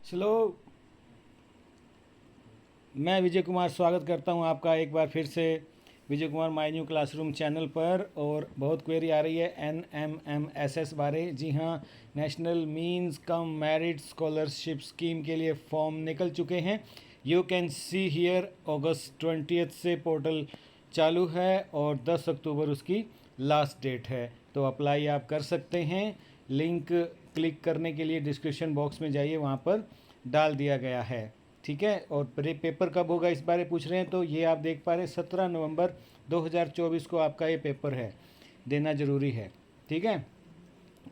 चलो, मैं विजय कुमार स्वागत करता हूं आपका एक बार फिर से Vijay Kumar my new classroom channel पर। और बहुत क्वेरी आ रही है NMMSS बारे। जी हाँ, national means cum merit scholarship scheme के लिए फॉर्म निकल चुके हैं। यू कैन सी हियर अगस्त 20 से पोर्टल चालू है और 10 अक्टूबर उसकी लास्ट डेट है, तो अप्लाई आप कर सकते हैं। लिंक क्लिक करने के लिए डिस्क्रिप्शन बॉक्स में जाइए, वहाँ पर डाल दिया गया है। ठीक है। और पेपर कब होगा इस बारे पूछ रहे हैं, तो ये आप देख पा रहे हैं 17 नवंबर 2024 को आपका ये पेपर है, देना ज़रूरी है। ठीक है।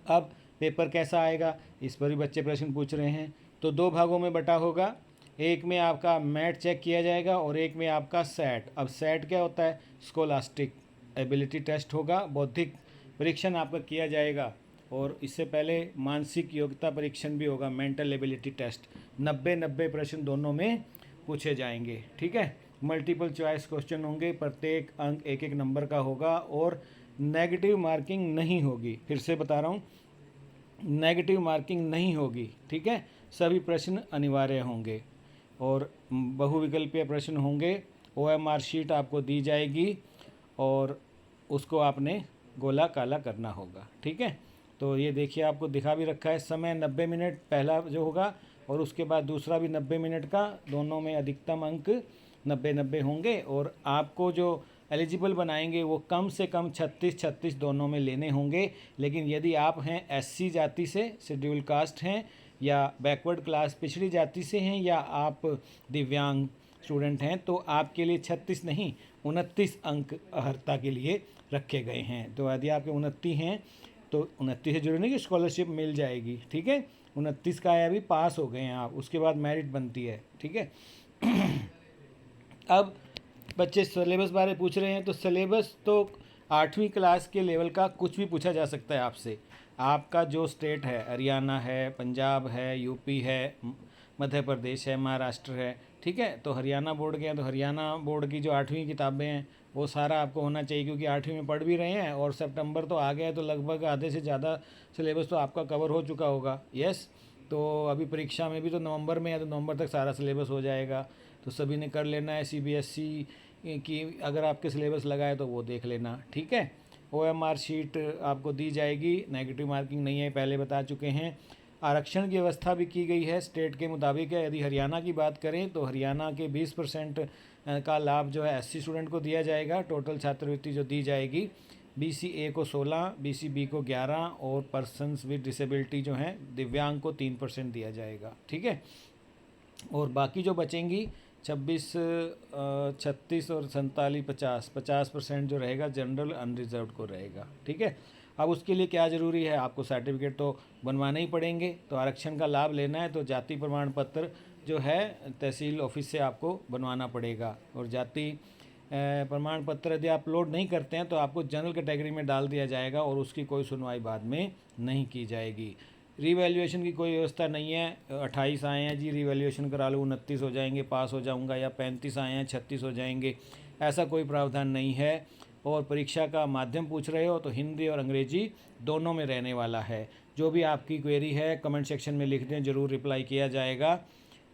अब पेपर कैसा आएगा इस पर भी बच्चे प्रश्न पूछ रहे हैं। तो दो भागों में बटा होगा, एक में आपका मैट चेक किया जाएगा और एक में आपका सेट। अब सेट क्या होता है? स्कोलास्टिक एबिलिटी टेस्ट होगा, बौद्धिक परीक्षण आपका किया जाएगा। और इससे पहले मानसिक योग्यता परीक्षण भी होगा, मेंटल एबिलिटी टेस्ट। 90-90 प्रश्न दोनों में पूछे जाएंगे। ठीक है। मल्टीपल चॉइस क्वेश्चन होंगे, प्रत्येक अंक एक एक नंबर का होगा और नेगेटिव मार्किंग नहीं होगी। फिर से बता रहा हूँ, नेगेटिव मार्किंग नहीं होगी। ठीक है। सभी प्रश्न अनिवार्य होंगे और बहुविकल्पीय प्रश्न होंगे। OMR शीट आपको दी जाएगी और उसको आपने गोला काला करना होगा। ठीक है। तो ये देखिए, आपको दिखा भी रखा है समय 90 मिनट पहला जो होगा और उसके बाद दूसरा भी 90 मिनट का, दोनों में अधिकतम अंक 90-90 होंगे। और आपको जो एलिजिबल बनाएंगे वो कम से कम 36-36 दोनों में लेने होंगे। लेकिन यदि आप हैं SC जाति से, शेड्यूल कास्ट हैं, या बैकवर्ड क्लास पिछड़ी जाति से हैं, या आप दिव्यांग स्टूडेंट हैं, तो आपके लिए 36 नहीं 29 अंक अर्हता के लिए रखे गए हैं। तो यदि आपके 29 हैं तो 29 से जरूरी नहीं कि स्कॉलरशिप मिल जाएगी। ठीक है। 29 का है, अभी पास हो गए हैं आप, उसके बाद मेरिट बनती है। ठीक है। अब बच्चे सिलेबस बारे पूछ रहे हैं, तो सिलेबस तो 8वीं क्लास के लेवल का कुछ भी पूछा जा सकता है आपसे। आपका जो स्टेट है, हरियाणा है, पंजाब है, यूपी है, मध्य प्रदेश है, महाराष्ट्र है। ठीक है। तो हरियाणा बोर्ड के हैं तो हरियाणा बोर्ड की जो 8वीं किताबें हैं वो सारा आपको होना चाहिए, क्योंकि 8वीं में पढ़ भी रहे हैं और सितंबर तो आ गया है, तो लगभग आधे से ज़्यादा सिलेबस तो आपका कवर हो चुका होगा। यस। तो अभी परीक्षा में भी तो नवंबर में है, तो नवंबर तक सारा सिलेबस हो जाएगा, तो सभी ने कर लेना है। CBSE की अगर आपके सिलेबस लगा है तो वो देख लेना। ठीक है। OMR शीट आपको दी जाएगी, नेगेटिव मार्किंग नहीं है, पहले बता चुके हैं। आरक्षण की व्यवस्था भी की गई है स्टेट के मुताबिक है। यदि हरियाणा की बात करें तो हरियाणा के 20% का लाभ जो है SC स्टूडेंट को दिया जाएगा। टोटल छात्रवृत्ति जो दी जाएगी, BCA को 16, BCB को 11 और पर्सनस विद डिसेबिलिटी जो हैं दिव्यांग को 3% दिया जाएगा। ठीक है। और बाकी जो बचेंगी 26, 36 और 47, 50% जो रहेगा जनरल अनरिजर्व्ड को रहेगा। ठीक है। अब उसके लिए क्या ज़रूरी है, आपको सर्टिफिकेट तो बनवाने ही पड़ेंगे। तो आरक्षण का लाभ लेना है तो जाति प्रमाण पत्र जो है तहसील ऑफिस से आपको बनवाना पड़ेगा। और जाति प्रमाण पत्र यदि आप अपलोड नहीं करते हैं तो आपको जनरल कैटेगरी में डाल दिया जाएगा और उसकी कोई सुनवाई बाद में नहीं की जाएगी। रीवैल्यूएशन की कोई व्यवस्था नहीं है। 28 आए हैं जी, रीवैल्यूएशन करा लो, 29 हो जाएंगे, पास हो जाऊंगा, या 35 आए हैं 36 हो जाएंगे, ऐसा कोई प्रावधान नहीं है। और परीक्षा का माध्यम पूछ रहे हो तो हिंदी और अंग्रेजी दोनों में रहने वाला है। जो भी आपकी क्वेरी है कमेंट सेक्शन में लिख दें, ज़रूर रिप्लाई किया जाएगा।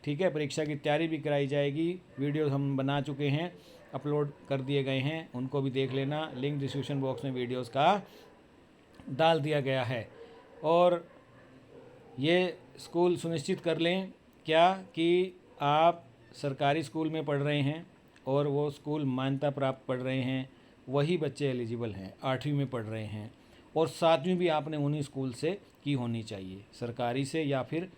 ठीक है। परीक्षा की तैयारी भी कराई जाएगी, वीडियो हम बना चुके हैं, अपलोड कर दिए गए हैं, उनको भी देख लेना। लिंक डिस्क्रिप्शन बॉक्स में वीडियोस का डाल दिया गया है। और ये स्कूल सुनिश्चित कर लें क्या कि आप सरकारी स्कूल में पढ़ रहे हैं और वो स्कूल मान्यता प्राप्त पढ़ रहे हैं, वही बच्चे एलिजिबल हैं। 8वीं में पढ़ रहे हैं और 7वीं भी आपने उन्हीं स्कूल से की होनी चाहिए, सरकारी से या फिर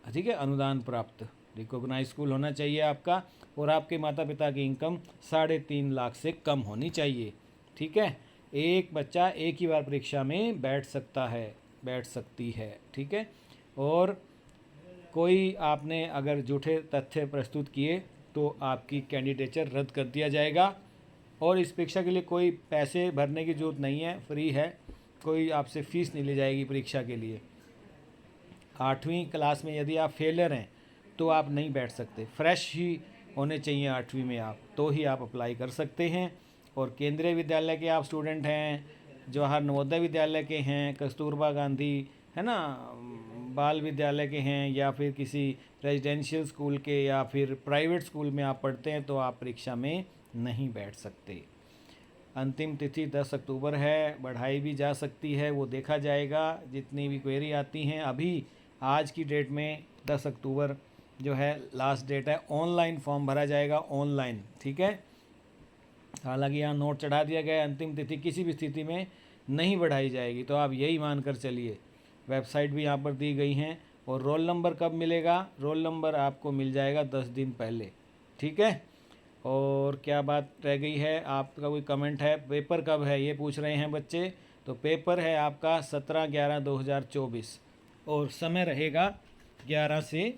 ठीक है अनुदान प्राप्त रिकॉग्नाइज स्कूल होना चाहिए आपका। और आपके माता पिता की इनकम 3.5 लाख से कम होनी चाहिए। ठीक है। एक बच्चा एक ही बार परीक्षा में बैठ सकता है, बैठ सकती है। ठीक है। और कोई आपने अगर झूठे तथ्य प्रस्तुत किए तो आपकी कैंडिडेचर रद्द कर दिया जाएगा। और इस परीक्षा के लिए कोई पैसे भरने की ज़रूरत नहीं है, फ्री है, कोई आपसे फ़ीस नहीं ली जाएगी परीक्षा के लिए। 8वीं क्लास में यदि आप फेलियर हैं तो आप नहीं बैठ सकते, फ्रेश ही होने चाहिए 8वीं में आप, तो ही आप अप्लाई कर सकते हैं। और केंद्रीय विद्यालय के आप स्टूडेंट हैं, जवाहर नवोदय विद्यालय के हैं, कस्तूरबा गांधी है ना, बाल विद्यालय के हैं या फिर किसी रेजिडेंशियल स्कूल के या फिर प्राइवेट स्कूल में आप पढ़ते हैं तो आप परीक्षा में नहीं बैठ सकते। अंतिम तिथि 10 अक्टूबर है, बढ़ाई भी जा सकती है, वो देखा जाएगा। जितनी भी क्वेरी आती हैं अभी आज की डेट में 10 अक्टूबर जो है लास्ट डेट है। ऑनलाइन फॉर्म भरा जाएगा, ऑनलाइन, ठीक है। हालांकि यहाँ नोट चढ़ा दिया गया है, अंतिम तिथि किसी भी स्थिति में नहीं बढ़ाई जाएगी, तो आप यही मान कर चलिए। वेबसाइट भी यहाँ पर दी गई हैं। और रोल नंबर कब मिलेगा? रोल नंबर आपको मिल जाएगा 10 दिन पहले, ठीक है। और क्या बात रह गई है, आपका कोई कमेंट है? पेपर कब है ये पूछ रहे हैं बच्चे। तो पेपर है आपका 17/11/2024 और समय रहेगा 11 से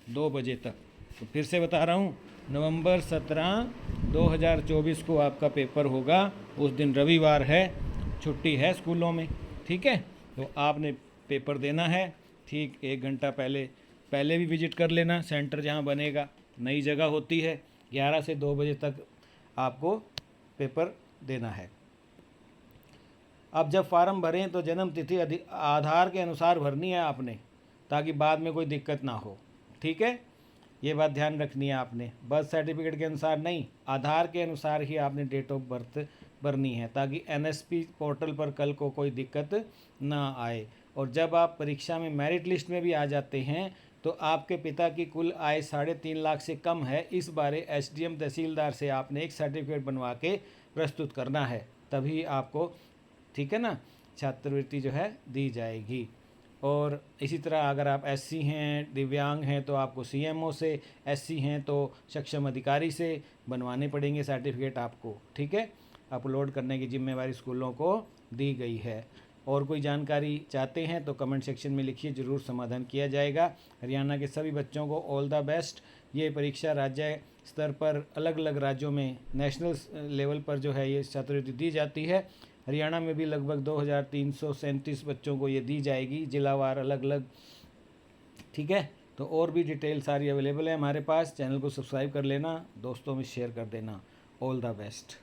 2 बजे तक। तो फिर से बता रहा हूँ, नवंबर 17, 2024 को आपका पेपर होगा। उस दिन रविवार है, छुट्टी है स्कूलों में, ठीक है। तो आपने पेपर देना है ठीक 1 घंटा पहले भी विजिट कर लेना सेंटर जहाँ बनेगा। नई जगह होती है, 11 से 2 बजे तक आपको पेपर देना है। अब जब फार्म भरें तो जन्म तिथि आधार के अनुसार भरनी है आपने, ताकि बाद में कोई दिक्कत ना हो, ठीक है। ये बात ध्यान रखनी है आपने। बर्थ सर्टिफिकेट के अनुसार नहीं, आधार के अनुसार ही आपने डेट ऑफ बर्थ भरनी है, ताकि एनएसपी पोर्टल पर कल को कोई दिक्कत ना आए। और जब आप परीक्षा में मेरिट लिस्ट में भी आ जाते हैं तो आपके पिता की कुल आय 3.5 लाख से कम है, इस बारे एसडीएम तहसीलदार से आपने एक सर्टिफिकेट बनवा के प्रस्तुत करना है, तभी आपको, ठीक है ना, छात्रवृत्ति जो है दी जाएगी। और इसी तरह अगर आप एससी हैं, दिव्यांग हैं, तो आपको सीएमओ से, एससी हैं तो सक्षम अधिकारी से बनवाने पड़ेंगे सर्टिफिकेट आपको, ठीक है। अपलोड करने की जिम्मेवारी स्कूलों को दी गई है। और कोई जानकारी चाहते हैं तो कमेंट सेक्शन में लिखिए, ज़रूर समाधान किया जाएगा। हरियाणा के सभी बच्चों को ऑल द बेस्ट। ये परीक्षा राज्य स्तर पर अलग अलग राज्यों में नेशनल लेवल पर जो है ये छात्रवृत्ति दी जाती है। हरियाणा में भी लगभग 2337 बच्चों को ये दी जाएगी, जिलावार अलग अलग, ठीक है। तो और भी डिटेल सारी अवेलेबल है हमारे पास। चैनल को सब्सक्राइब कर लेना, दोस्तों में शेयर कर देना। All the best.